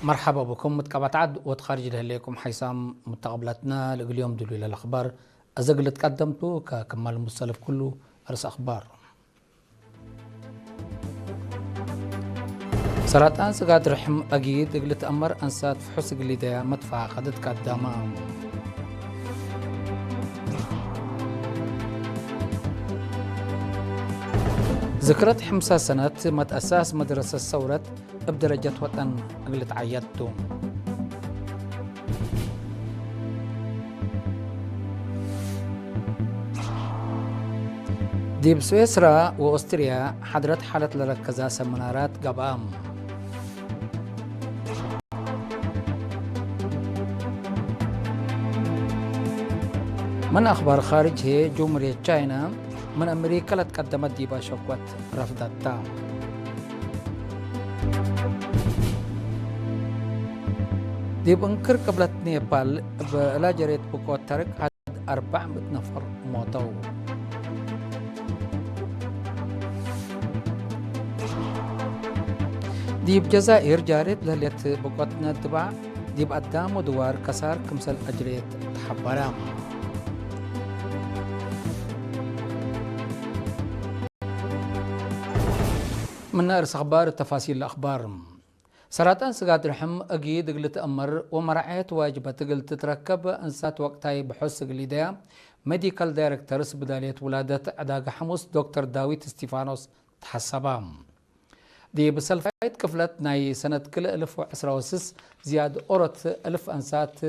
مرحبا بكم متقبعت عد وتخارج لهليكم حيسام متقبلاتنا اليوم دلو إلى الأخبار أزقل تقدمتو ككمال المستلف كله أرس أخبار سرطان سقاد رحم أجيد قلت أمر أنسات في حسق اللي دا مدفع خدت قدامه ذكرت حمسة سنة متأساس مدرسة الثورة بدرجة وطن قلت عيدتو دي بسويسرا وأستريا حضرت حالة لركزة سمنارات قبام من أخبار خارج هي جمهورية تشاينا من أمريكا لتقدمت ديبا شكوت رفضتها ديب انكر قبلت نيبال بلا جريت بقوة ترك عدد 400 نفر موتوا ديب جزائر جارت لليت بقوة نتبع ديب قدام ودوار كسار كمسل أجريت تحبرام من أرس أخبار تفاصيل الأخبار سرطان سقاد رحم أجيد قلت أمر ومرعيت واجبة قلت تتركب أنسات وقتاي بحس قليديا ميديكال دايركترس بدالية ولادة عداق حمص دكتور داويت ستيفانوس تحسبام دي بسلفايت كفلت ناي سنة كل 1016 زياد أورت 1000 أنسات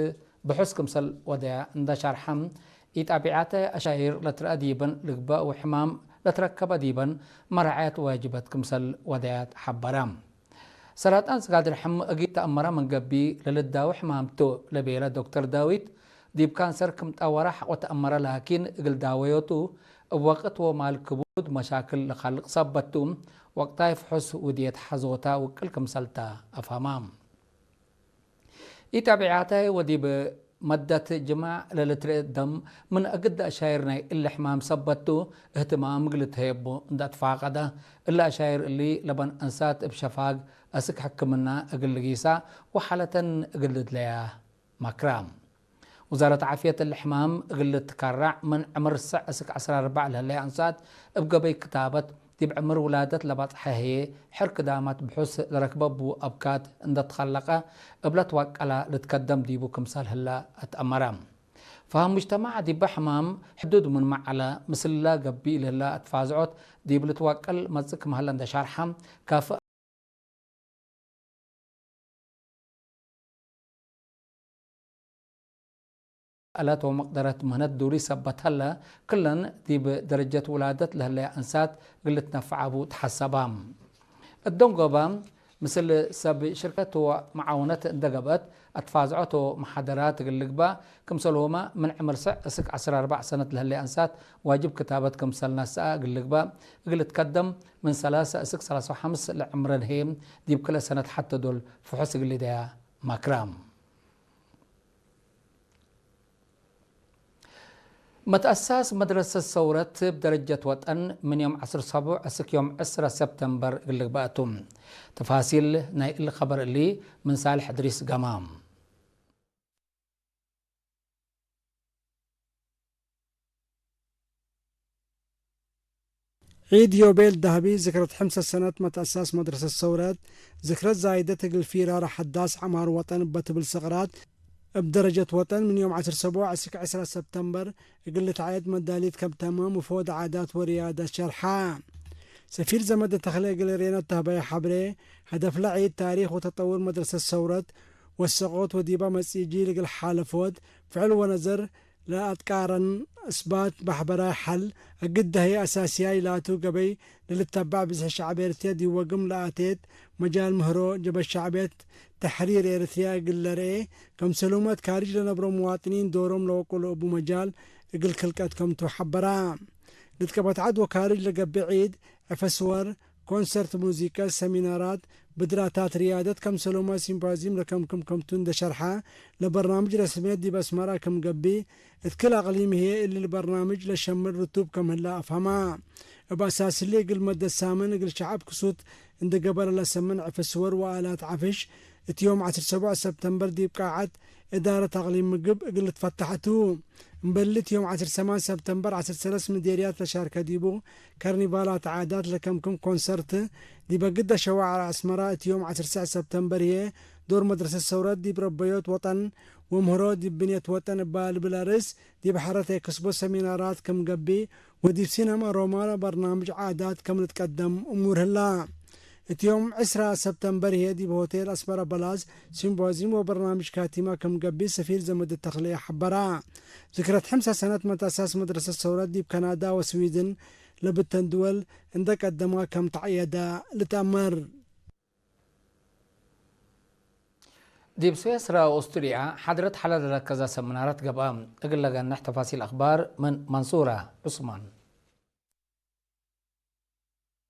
بحس كمسل وداع اندشار حم يتابعات أشاير لترأديبا لقباء وحمام لتركب ديبا مرعيت واجبة كمسل وداعات حبرام سرطان سقاد رحم أجيب تأمرا من قبي للداو حمامتو لبيلا دكتور داويت ديب كانسر كمت أورح وتأمرا لكن قل داويوتو وقت ومال كبود مشاكل لخلق صبتو وقتها يفحص وديت حزوتا وكل كمسلتا أفهمام يتابعاتها وديب مدة جماع للتري الدم من أجد أشايرنا اللي حمام صبتو اهتمام قلت هيبو اندات فاقدة إلا أشاير اللي لبن أنسات بشفاق أسك حكمنا أقل قيسا وحالة قلت ليا مكرام وزارة عافية الحمام قلت كرع من عمر السع أسك 14 لهاللي أنسات ابقى بي كتابة دي بعمر ولادة لبطحة هي حرك دامات بحس لركبة بو أبكات اندت خلقة قبلت وقلا لتقدم ديبو كمسال هلا أتأمرام فهم مجتمع دي بحمام حدود من معلا مثل لا قبي للا أتفازعوت ديب لتوكل مزك مهلا دا شارحم كافأ ألات ومقدرة مهنت دوري سبت هلا كلن دي بدرجة ولادة لهلا أنسات قلت نفع أبو تحسبام الدنقبام مثل سب شركة ومعاونة دقبت أتفازعته محاضرات قلقبا كمسلوما من عمر سك 14 سنة لهلا أنسات واجب كتابة كمسلنا ساء قلقبا قلت تقدم من 3 لعمر الهيم دي بكل سنة حتى دول فحص قلي ديا مكرام متأساس مدرسة الثورة بدرجة وطن من يوم 10 سبوع أسك يوم 10 سبتمبر اللي بقتم تفاصيل ناي الخبر اللي من صالح إدريس قمام عيد يوبيل ذهبي ذكرت 5 سنوات متأساس مدرسة الثورات ذكرت زايدة الفيرارة حداس عمار وطن بتبل صغرات بدرجة وطن من يوم 10 سبوع أسك 10 سبتمبر قلت عيد مداليت كم تمام وفود عادات وريادة شرحة سفير زمد تخليق لرينا التهبية حبري هدف لعيد تاريخ وتطور مدرسة الثورات والسقوط وديبا مسيجي لقل حالفود فعل ونظر لا أتقارن إثبات بحبرا حل أقد هي أساسية لاتو قبي للتبع بزح الشعبية دي وقم لاتيت مجال مهرو جب الشعبية تحرير إرثيا قل رأي كم سلومات كارج لنبرو مواطنين دورهم لو قلوا أبو مجال قل كلكات كم تحبرا لتكبت عد وكارج لقب عيد أفسور كونسرت موسيقى سمينارات بدراتات ريادة كم سلوما سيمبازيم كم تند شرحة لبرنامج رسميات دي بسمارة كم قبي كل أقليم هي اللي البرنامج لشمل رتوب كم هلا أفهمها بأساس اللي قل مدى السامن قل شعب كسوت عند قبل لسمن عفسور وآلات عفش اتيوم 17 سبتمبر ديب قاعد إدارة أقليم مقب قل تفتحته مبلت يوم 18 سبتمبر 13 مديريات لشاركة ديبو كارنيفالات عادات لكمكم كونسرت دي بقدة شوارع أسمراء يوم 19 سبتمبر هي دور مدرسة الثورات دي بربيوت وطن ومهرود دي بنية وطن بالبلارس دي بحرة كسبو سمينارات كم قبي ودي بسينما رومانا برنامج عادات كم نتقدم أمور هلا يوم 10 سبتمبر هي دي بهوتيل أسمرا بلاز سيمبوزيم وبرنامج كاتيما كم قبي سفير زمد التخلية حبرا ذكرت 5 سنوات متى أساس مدرسة الثورات دي بكندا وسويدن لبتن دول عندك قدمها كم تعيدا لتأمر دي بسويسرا وأستراليا حضرت حلقة كذا سمنارات قبام أقول لك أن تفاصيل أخبار من منصورة عثمان.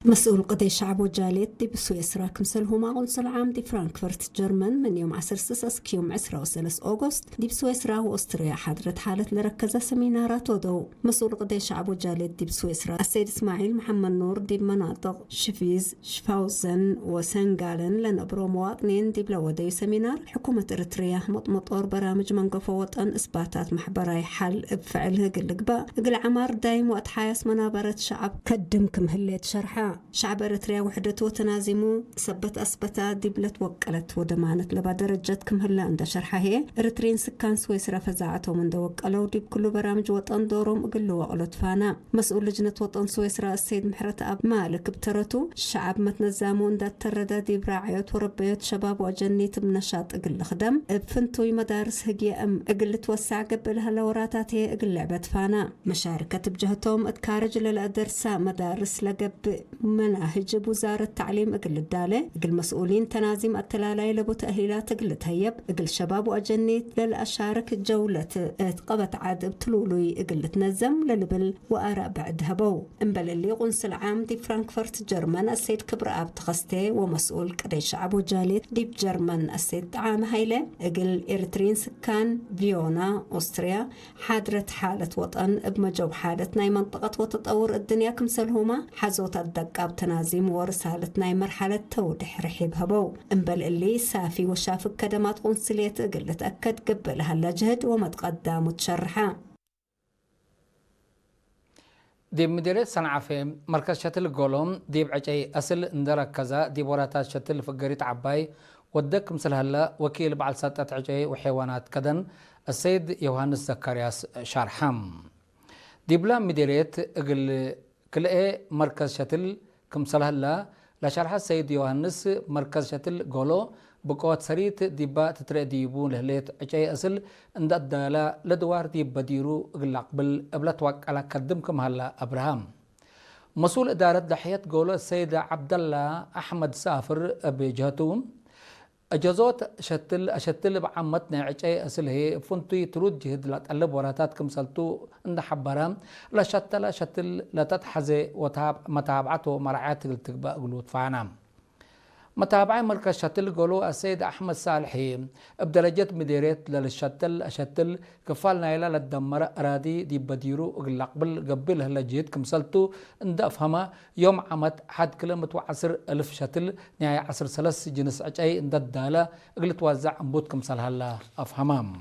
مسؤول قضاء الشعب والجاليات دي بسويسرا كمسلهما قنصل عام دي فرانكفورت جرمن من يوم 10 كيوم 10 أغسطس دي بسويسرا وأستريا حضرت حالة لركزة سمينارات وضوء. مسؤول قضاء الشعب والجاليات دي بسويسرا السيد إسماعيل محمد نور دي بمناطق شفيز شفاوزن وسنغالن لنبرو مواطنين دي بلودي سمينار حكومة إريتريا مطور برامج منقفة وطن إثباتات محبراي حل بفعلها قلقبا قل عمار دايم وقت حياس منابرة شعب قدمكم هليت شرحا شعب إريتريا وحدته وتنازمه ثبت أثبتا دبلت وقلت ودمانت لبا درجتكم هلا عند شرحها هي إريتريين سكان سويسرا فزاعتهم من دوقلوا دي بكل برامج وطن دورهم قلوا وقلت فانا. مسؤول لجنة وطن سويسرا السيد محرت أب مالك بترتو الشعب متنزامو اندات تردا دي براعيات وربيات شباب وجنيت بنشاط اقل خدم بفنتوي مدارس هجي أم اقل توسع قبل هالوراتات هي اقل لعبة فانا. مشاركة بجهتهم اتكارج للأدرسة مدارس لقب مناهج بوزارة التعليم اقل الدالة اقل مسؤولين تنازم التلالي لبو تأهيلات اقل تهيب اقل شباب وجنيت للأشارك جولة اتقبت عاد بتلولوي اقل تنزم للبل وآراء بعد هبو. انبل اللي قنصل عام دي فرانكفورت جرمن السيد كبر آب تخستي ومسؤول قضاء الشعب وجاليت دي بجرمن السيد عام هايلة اقل إريتريين سكان فيونا أستريا حادرت حالة وطن بمجو حالتنا منطقة وتطور الدنيا كمسلهما حزوت الدقة بتنازيم ورسالتنا مرحلة تودح رحيب هبو. انبل اللي سافي وشافك كدمات قنصلية اقل تأكد قبلها اللجهد وما تقدم وتشرحا. دي مديرية صنعاء في مركز شتل قولهم دي بعجي أصل اندرك كذا دي بوراتات شتل فقريت عباي ودك مثل هلا وكيل بعل ساتة عجي وحيوانات كدن السيد يوهانس زكرياس شارحام. دي بلا مديرية اقل كل ايه مركز شتل كمثل هلا لشرح السيد يوهانس مركز شتل قولو بقوات سريت ديبا تترى ديبون لهليت عجي أصل اند الدالة لدوار ديبا ديرو اقل قبل ابلت على كدمكم هلا أبراهام. مسؤول إدارة دحية قولو السيد عبد الله أحمد سافر بجهتهم أجازات شتل بعمتنا عجي أصل هي فنتي ترد جهد لا تقلب وراتات كمسلتو عند حبرام لا شتل لا تتحزي متابعته مرعات التقبأ قلوت فعنام. متابعة مركز شتل قولوا السيد أحمد صالحي بدرجة مديرية للشتل كفالنا إلى للدمر أرادي دي بديرو قبل هلا جيت كمسلتو اند أفهمها يوم عمت حد كلمة وعصر ألف شتل نهاية عصر 3 جنس أجاي اند الدالة قلت وزع أنبوت كمسل هلا أفهمام.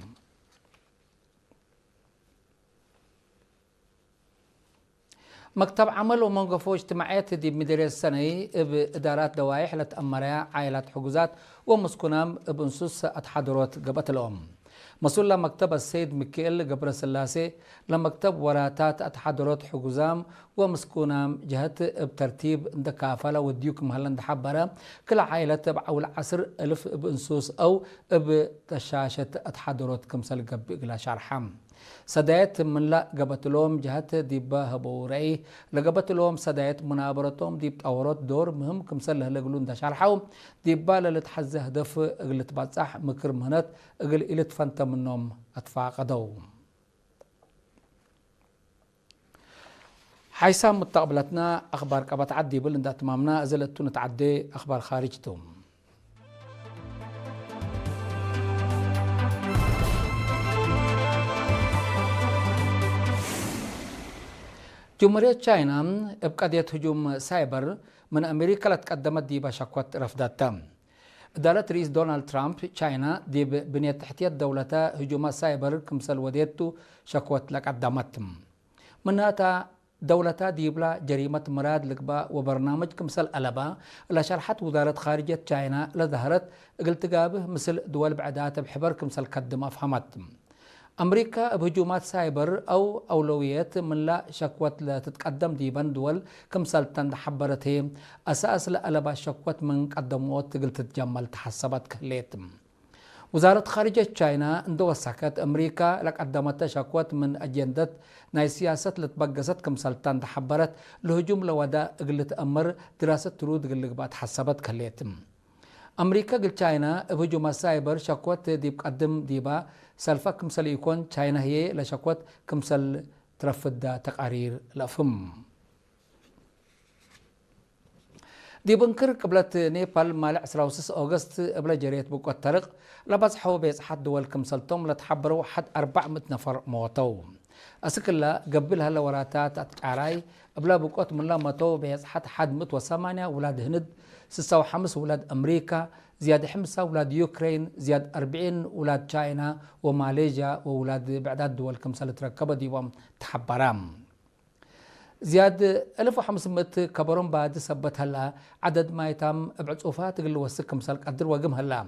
مكتب عمل وموقفه اجتماعات دي مديرية السنة بإدارات دوائح لتأمرها عائلات حجوزات ومسكونام بنصوص أتحضرات قبة الأم. مسؤول مكتب السيد ميكيل قبر سلاسي لمكتب وراتات أتحضرات حجوزام ومسكونام جهة بترتيب دكافلة وديوك مهلا حبرة كل عائلة أول عصر ألف بنصوص أو بتشاشة أتحضرات كمسل قبل شرحام. سدايت من لا قبتلهم جهات ديبا هبوري لقبتلهم سدايت منابرتهم ديب أورات دور مهم كمسله لقلون دا شرحهم ديبا للتحزه هدف اقلت باتصح مكر مهنات اقل إلت فانت منهم أتفاقدوا. حيث متقبلتنا أخبار كبت عدي بلندا تمامنا أزلتو نتعدي أخبار خارجتهم. جمهورية تشاينا بقضية هجوم سايبر من أمريكا لتقدمت دي بشكوى رفضتها. إدارة رئيس دونالد ترامب تشاينا دي بنية تحتية دولتا هجومات سايبر كمسل وديتو شكوت لك قدامتهم مناتا دولتا ديبلا جريمة مراد لقبا وبرنامج كمسل ألبا لا شرحت وزارة خارجية تشاينا لظهرت قلتقابه مثل دول بعدات بحبر كمسل قدم أفهمتهم أمريكا بهجومات سايبر أو أولويات من لا شكوت لا تتقدم ديبان دول كمسل تندحبرتهم أساس لألبا شكوت من قدموت قلت تجمل تحسبت كليتم وزارة خارجية تشاينا اندو سكت أمريكا لك قدمت شكوت من أجندة ناي سياسة لتبقست كمسل تندحبرت لهجوم لودا قلت أمر دراسة ترود قلت بعد حسبت كليتم أمريكا قل تشاينا بهجوم السايبر شكوت ديب قدم ديبا سالفة كمسل يكون تشاينا هي لشكوت كمسل ترفض تقارير لفم دي بنكر قبلت نيبال مال 16 أغسطس قبل جريت بوقت طرق لبصحوا بيصحت دول كمسلتهم لتحبروا حد 400 نفر موتوا أسكلا قبلها لوراتات أتعراي قبل بوقت من لا موتوا بيصحت حد 108 ولاد هند 65 ولاد أمريكا زياد 5 ولاد يوكرين زياد 40 ولاد تشاينا وماليزيا وولاد بعداد دول كمسل تركبوا ديوام تحبرام زياد 1500 كبرون بعد سبت هلا عدد ما يتم بعصوفات قل وسك كمسل قدر وقم هلا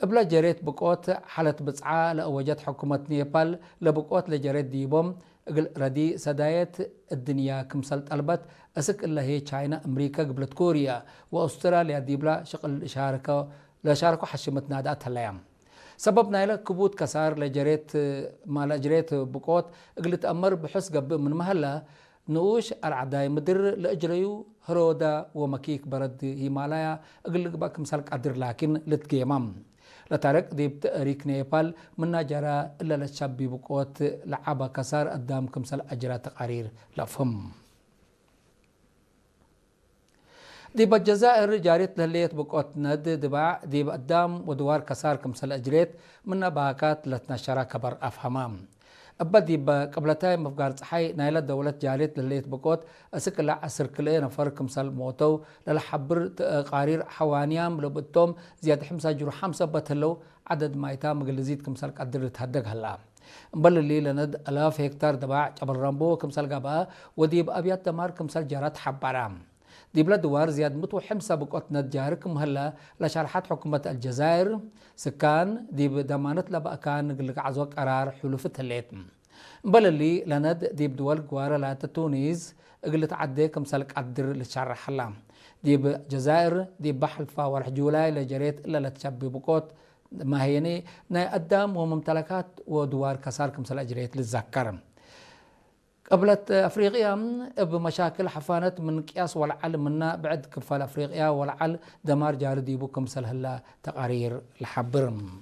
قبل جريت بقوت حالة بصعة لأوجت حكومة نيبال لبقوت لجريت ديبوم قل ردي سدايت الدنيا كمسل طلبت أسك إلا هي تشاينا أمريكا قبلت كوريا وأستراليا ديبلا شغل شاركوا حشمت نادات هلايام سببنا إلى كبوت كسار لجريت ما لجريت بقوت قلت أمر بحس قب من مهلا نوش أرعداي مدر لأجريو هرودا ومكيك برد هيمالايا أقول لك مثال قدر لكن لتقيمم لتارك ديب تأريك نيبال من جرى إلا لتشبي بقوت لعبا كسار قدام كمثال أجرى تقارير لفهم ديب الجزائر جاريت لهليت بقوت ند دباع ديب قدام ودوار كسار كمثال أجريت من باكات لتنشرى كبر أفهمام أبدي بقبلتاي مفقار صحي نايلة دولة جاريت لليت بقوت أسكلا عسر كلي نفر كمسال موتو للحبر قارير حوانيام لبتوم زيادة 5 جرو 5 بتلو عدد ما يتام قلزيد كمسال قدر تهدق هلا مبل اللي لند 1000 هكتار دباع جبل رامبو كمسال قبا وديب أبيات تمار كمسال جارات حبارام ديب لدوار زياد متو 5 بقوت ندجاركم هلا لشرحات حكومة الجزائر سكان ديب دمانت لبقى كان قلق عزوك قرار حلوفة الليتم بل اللي لند ديب دول قوارة لا تونيز قلت عدي كمسالك قدر لتشرح حلام ديب جزائر ديب بحلفا ورح جولاي لجريت إلا لتشبي بقوت ما هيني ناي قدام وممتلكات ودوار كسار كمسال أجريت للذكر قبلت أفريقيا بمشاكل حفانت من قياس والعل منا بعد كفال أفريقيا والعل دمار جاردي بكم سلهلا تقارير الحبرم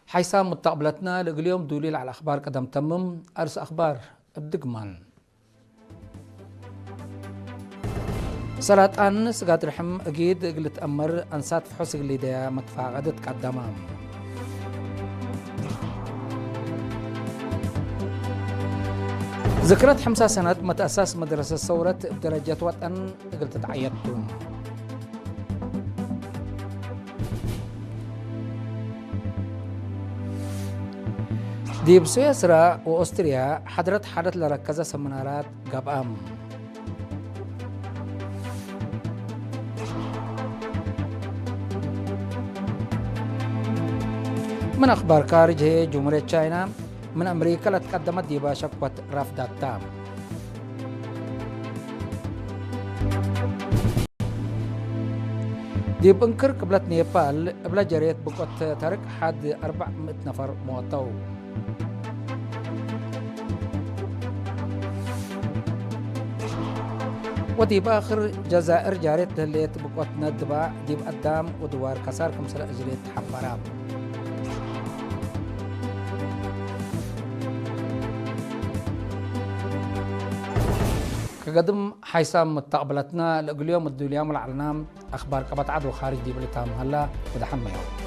حيسام متقبلتنا اليوم دليل على أخبار قدم تمم أرس أخبار الدقمان صارت أنس قاد رحم أكيد قلت أمر أنسات في حسق اللي دا متفاقدت قدامام ذكرت 5 سنة متى أساس مدرسة ثورة بدرجة وطن قلت تعيدتون ديب سويسرا وأستريا حضرت حدث لركزة سمنارات قبام من أخبار خارج هي جمهورية تشاينا من أمريكا لتقدمت ديبا شكوى رفض التام ديب انكر قبلت نيبال قبل جريت بقوت ترك حد 400 نفر موتوا وديب آخر جزائر جاريت لليت بقوت ندبا ديب قدام ودوار كسار كمسل أجريت حبارام كقدم حيسام متقبلتنا اليوم الدوليام العلنام أخبار قبط عدو خارج دي بلتام هلا ودحميو